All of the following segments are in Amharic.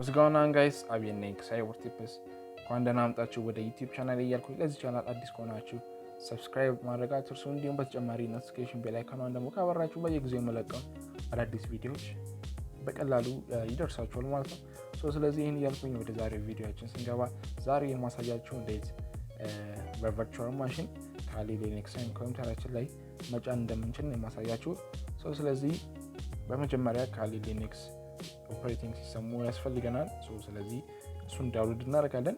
What's going on guys? አብይ ነኝ ከሳይበር ቲፕስ። እንኳን ደህና መጣችሁ ወደ ዩቲዩብ ቻናል እያልኩኝ ለዚህ ቻናል አዲስ ከሆናችሁ ሰብስክራይብ ማድረግ አትርሱ። እንዲሁም በተጨማሪ ኖቲፊኬሽን ቤል አይኮኗን ደግሞ ካበራችሁ በየጊዜው የምለቀው አዳዲስ ቪዲዮዎች በቀላሉ ይደርሳችኋል ማለት ነው። ስለዚህ ይህን እያልኩኝ ወደ ዛሬው ቪዲዮአችን ስንገባ ዛሬ የማሳያችሁ እንዴት በቨርቹዋል ማሽን ካሊ ሊነክስ ኮምፒውተራችን ላይ መጫን እንደምንችል ነው የማሳያችሁ። ስለዚህ በመጀመሪያ ካሊ ሊነክስ ኦፕሬቲንግ ሲስተሙ ያስፈልገናል። ስለዚህ እሱን ዳውንሎድ እናደርጋለን።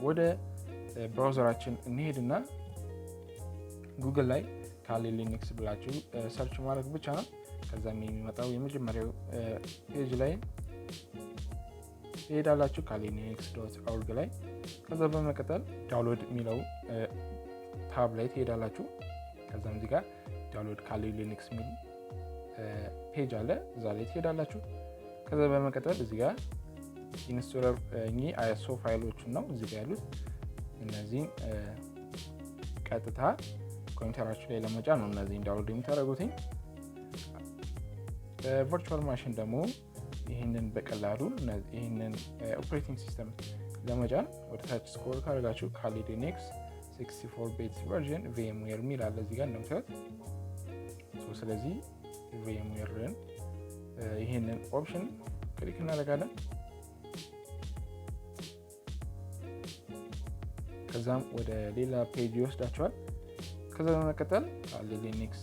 ወደ ብራውዘራችን እንሄድና ጉግል ላይ ካሊ ሊነክስ ብላችሁ ሰርች ማድረግ ብቻ ነው። ከዛም የሚመጣው የመጀመሪያው ፔጅ ላይ ትሄዳላችሁ kalilinux.org ላይ። ከዛ በመቀጠል ዳውንሎድ የሚለው ታብ ላይ ትሄዳላችሁ። ከዛም እዚህ ጋር ዳውንሎድ ካሊ ሊነክስ የሚል ፔጅ አለ፣ እዛ ላይ ትሄዳላችሁ። ከዛ በመቀጠል እዚህ ጋር ኢንስቶለር ISO ፋይሎችን ነው እዚህ ጋር ያሉት። እነዚህን ቀጥታ ኮምፒውተራችሁ ላይ ለመጫን ነው እነዚህን ዳውንሎድ የምታደርጉት። በቨርቹዋል ማሽን ደግሞ ይህንን በቀላሉ ይህንን ኦፕሬቲንግ ሲስተም ለመጫን ወደ ታች ስክሮል ካደረጋችሁ ካሊ ሊነክስ 64 ቢት ቨርዥን VMware የሚል አለ እዚህ ጋር እንደምታዩት። ስለዚህ VMware ይህንን ኦፕሽን ክሊክ እናደርጋለን። ከዛም ወደ ሌላ ፔጅ ይወስዳቸዋል። ከዛ በመቀጠል ካሊ ሊነክስ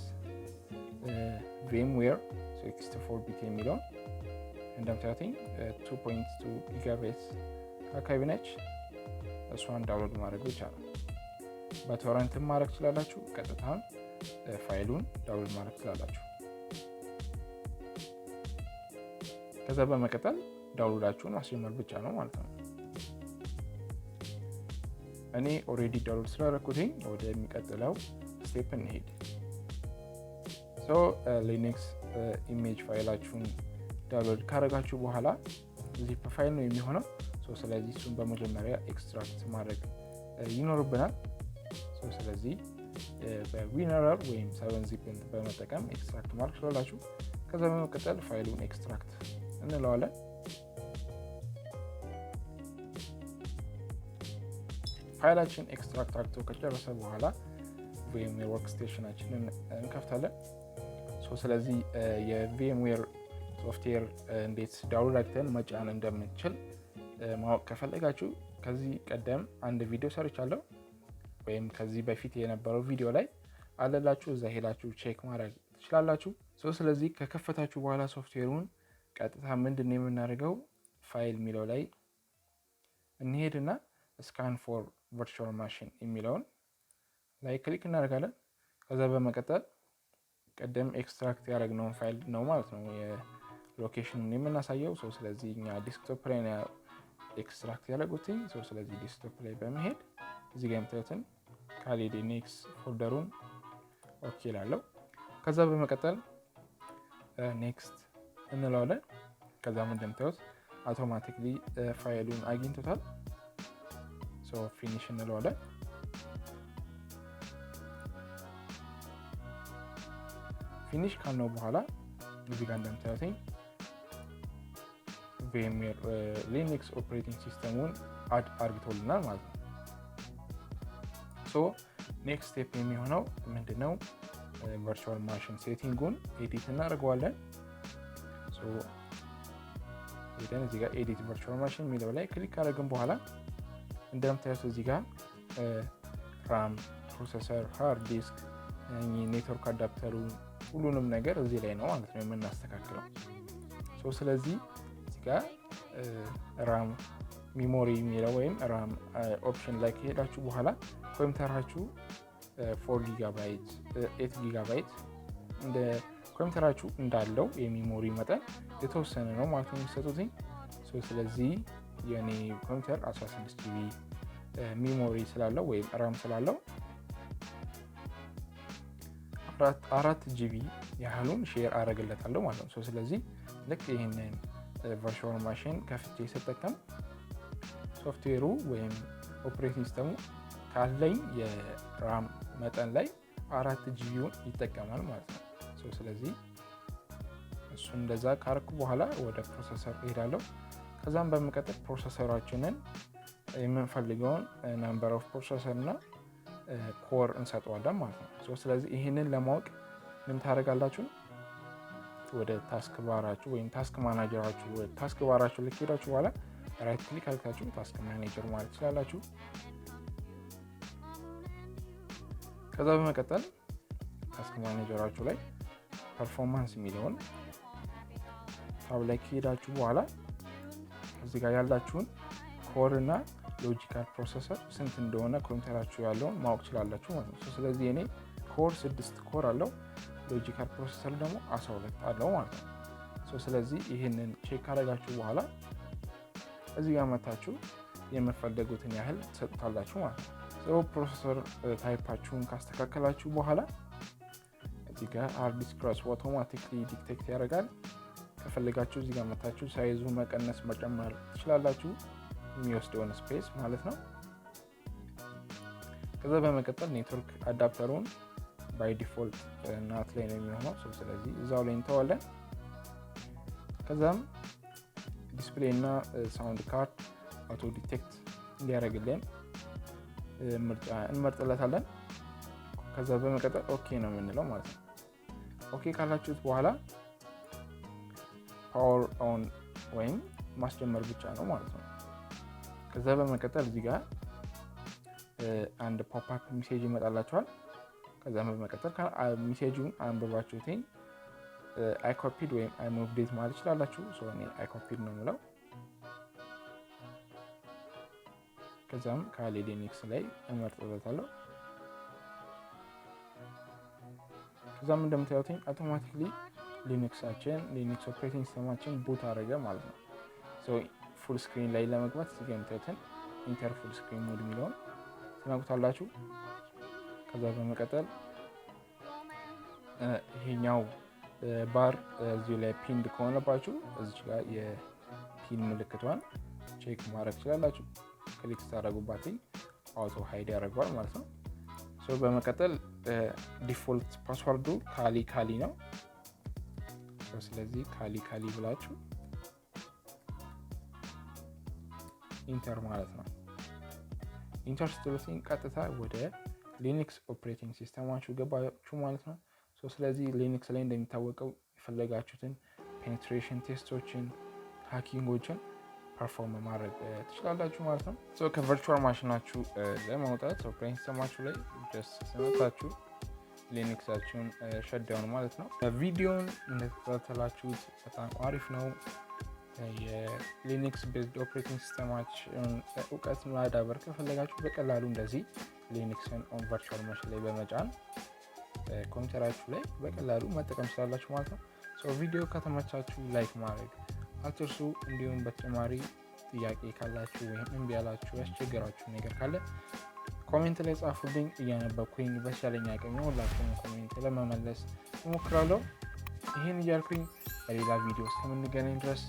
VMware 64 ቢት የሚለውን እንደምታዩት 2.2 ጊጋባይት አካባቢ ነች። እሷን ዳውንሎድ ማድረግ ብቻ ነው። በቶረንት ማድረግ ትችላላችሁ፣ ቀጥታ ፋይሉን ዳውንሎድ ማድረግ ትችላላችሁ። ከዛ በመቀጠል ዳውንሎዳችሁን ማስጀመር ብቻ ነው ማለት ነው። እኔ ኦሬዲ ዳውንሎድ ስላደረኩትኝ ወደሚቀጥለው ስቴፕ እንሄድ። ሊነክስ ኢሜጅ ፋይላችሁን ዳውንሎድ ካደረጋችሁ በኋላ ዚፕ ፋይል ነው የሚሆነው። ስለዚህ እሱን በመጀመሪያ ኤክስትራክት ማድረግ ይኖርብናል። ስለዚህ በዊነረር ወይም 7ዚፕን በመጠቀም ኤክስትራክት ማድረግ ትችላላችሁ። ከዛ በመቀጠል ፋይሉን ኤክስትራክት እንለዋለን። ፋይላችን ኤክስትራክት አድርጎ ከጨረሰ በኋላ VMware ወርክስቴሽናችንን እንከፍታለን። ስለዚህ የVMware ሶፍትዌር እንዴት ዳውንሎድ አድርገን መጫን እንደምንችል ማወቅ ከፈለጋችሁ ከዚህ ቀደም አንድ ቪዲዮ ሰርቻለሁ፣ ወይም ከዚህ በፊት የነበረው ቪዲዮ ላይ አለላችሁ፣ እዛ ሄዳችሁ ቼክ ማድረግ ትችላላችሁ። ስለዚህ ከከፈታችሁ በኋላ ሶፍትዌሩን ቀጥታ ምንድነው የምናደርገው ፋይል የሚለው ላይ እንሄድና ስካን ፎር ቨርቹዋል ማሽን የሚለውን ላይ ክሊክ እናደርጋለን። ከዛ በመቀጠል ቀደም ኤክስትራክት ያደረግነውን ፋይል ነው ማለት ነው የሎኬሽኑን የምናሳየው። ስለዚህ እኛ ዲስክቶፕ ላይ ነው ኤክስትራክት ያደረጉት። ስለዚህ ዲስክቶፕ ላይ በመሄድ እዚህ ጋር የምታዩትን ካሊ ሊነክስ ፎልደሩን ኦኬ ላለው። ከዛ በመቀጠል ኔክስት እንለዋለን። ከዛም እንደምታዩት አውቶማቲክሊ ፋይሉን አግኝቶታል። ፊኒሽ እንለዋለን። ፊኒሽ ካልነው በኋላ እዚህ ጋር እንደምታዩት VMware ሊነክስ ኦፕሬቲንግ ሲስተሙን አድ አርግቶልናል ማለት ነው። ኔክስት ስቴፕ የሚሆነው ምንድነው? ቨርቹዋል ማሽን ሴቲንጉን ኤዲት እናደርገዋለን። እዚህ ጋር ኤዲት ቨርቹዋል ማሽን የሚለው ላይ ክሊክ ካደረግን በኋላ እንደምታዩት እዚህ ጋር ራም፣ ፕሮሰሰር፣ ሃርድ ዲስክ፣ ኔትወርክ አዳፕተሩ ሁሉንም ነገር እዚህ ላይ ነው ማለት ነው የምናስተካክለው። ስለዚህ እዚህ ጋር ራም ሚሞሪ የሚለው ወይም ራም ኦፕሽን ላይ ከሄዳችሁ በኋላ ኮምፒውተራችሁ 4 ጊጋባይት 8 ጊጋባይት እንደ ኮምፒውተራችሁ እንዳለው የሚሞሪ መጠን የተወሰነ ነው ማለት ነው የሚሰጡትኝ። ስለዚህ የኔ ኮምፒውተር 16 ጂቢ ሚሞሪ ስላለው ወይም ራም ስላለው 4 ጂቢ ያህሉን ሼር አደርግለታለሁ ማለት ነው። ስለዚህ ልክ ይህንን ቨርቹዋል ማሽን ከፍቼ ስጠቀም ሶፍትዌሩ ወይም ኦፕሬቲንግ ሲስተሙ ካለኝ የራም መጠን ላይ 4 ጂቢውን ይጠቀማል ማለት ነው። ስለዚህ እሱ እንደዛ ካርኩ በኋላ ወደ ፕሮሰሰር እሄዳለሁ። ከዛም በመቀጠል ፕሮሰሰራችንን የምንፈልገውን ናምበር ኦፍ ፕሮሰሰር እና ኮር እንሰጠዋለን ማለት ነው። ስለዚህ ይህንን ለማወቅ ምን ታደርጋላችሁ? ወደ ታስክ ባራችሁ ወይም ታስክ ማናጀራችሁ ወደ ታስክ ባራችሁ ልትሄዳችሁ በኋላ ራይት ክሊክ አድርጋችሁ ታስክ ማኔጀር ማለት ትችላላችሁ። ከዛ በመቀጠል ታስክ ማኔጀራችሁ ላይ ፐርፎርማንስ የሚለውን ታብ ላይ ከሄዳችሁ በኋላ እዚህ ጋር ያላችሁን ኮር እና ሎጂካል ፕሮሰሰር ስንት እንደሆነ ኮምፒውተራችሁ ያለውን ማወቅ ትችላላችሁ ማለት ነው። ስለዚህ እኔ ኮር 6 ኮር አለው፣ ሎጂካል ፕሮሰሰር ደግሞ 12 አለው ማለት ነው። ስለዚህ ይህንን ቼክ ካደረጋችሁ በኋላ እዚህ ጋር መታችሁ የምትፈልጉትን ያህል ትሰጡታላችሁ ማለት ነው። ፕሮሰሰር ታይፓችሁን ካስተካከላችሁ በኋላ እዚህ ጋር ሃርድ ዲስክ ራሱ አውቶማቲክሊ ዲቴክት ያደርጋል። ከፈለጋችሁ እዚህ ጋር መታችሁ ሳይዙን መቀነስ መጨመር ትችላላችሁ፣ የሚወስደውን ስፔስ ማለት ነው። ከዛ በመቀጠል ኔትወርክ አዳፕተሩን ባይ ዲፎልት ናት ላይ ነው የሚሆነው። ስለዚህ እዛው ላይ እንተዋለን። ከዛም ዲስፕሌይ እና ሳውንድ ካርድ አውቶ ዲቴክት እንዲያደርግልን ምርጫ እንመርጥለታለን። ከዛ በመቀጠል ኦኬ ነው የምንለው ማለት ነው። ኦኬ ካላችሁት በኋላ ፓወር ኦን ወይም ማስጀመር ብቻ ነው ማለት ነው። ከዛ በመቀጠል እዚህ ጋር አንድ ፖፕ አፕ ሜሴጅ ይመጣላችኋል። ከዛ በመቀጠል ሜሴጁን አንብባችሁትኝ አይ ኮፒድ ወይም አይ ሙቭድ ማለት ይችላላችሁ። እኔ አይ ኮፒድ ነው የምለው። ከዛም ካሊ ሊነክስ ላይ እመርጥበታለሁ። ከዛም እንደምታዩትኝ አውቶማቲክሊ ሊነክስ ኦፕሬቲንግ ሲስተማችን ቡት አደረገ ማለት ነው። ፉል ስክሪን ላይ ለመግባት እዚህ ጋር የምታዩትን ኢንተር ፉል ስክሪን ሞድ የሚለውን ትነኩታላችሁ። ከዛ በመቀጠል ይሄኛው ባር እዚሁ ላይ ፒንድ ከሆነባችሁ እዚች ጋር የፒን ምልክቷን ቼክ ማድረግ ትችላላችሁ። ክሊክ ስታደርጉባት አውቶ ሃይድ ያደርገዋል ማለት ነው። በመቀጠል ዲፎልት ፓስዋርዱ ካሊ ነው። ስለዚህ ካሊ ብላችሁ ኢንተር ማለት ነው። ኢንተር ስትሉትኝ ቀጥታ ወደ ሊነክስ ኦፕሬቲንግ ሲስተማችሁ ገባችሁ ማለት ነው። ስለዚህ ሊነክስ ላይ እንደሚታወቀው የፈለጋችሁትን ፔኔትሬሽን ቴስቶችን፣ ሃኪንጎችን ፐርፎርም ማድረግ ትችላላችሁ ማለት ነው። ከቨርቹዋል ማሽናችሁ ለማውጣት ኦፕሬቲንግ ሲስተማችሁ ላይ ጀስት ስመታችሁ ሊነክሳችሁን ሸዳውን ማለት ነው። ቪዲዮን እንደተከታተላችሁት በጣም አሪፍ ነው። የሊነክስ ቤዝድ ኦፕሬቲንግ ሲስተማችን እውቀት ማዳበር ከፈለጋችሁ በቀላሉ እንደዚህ ሊነክስን ኦን ቨርቹዋል ማሽን ላይ በመጫን ኮምፒውተራችሁ ላይ በቀላሉ መጠቀም ትችላላችሁ ማለት ነው። ቪዲዮ ከተመቻችሁ ላይክ ማድረግ አትርሱ። እንዲሁም በተጨማሪ ጥያቄ ካላችሁ ወይም እምቢ ያላችሁ ያስቸገራችሁ ነገር ካለ ኮሜንት ላይ ጻፉልኝ። እያነበብኩኝ በተቻለኝ አቅም ሁላችሁም ኮሜንት ለመመለስ እሞክራለሁ። ይህን እያልኩኝ በሌላ ቪዲዮ እስከምንገናኝ ድረስ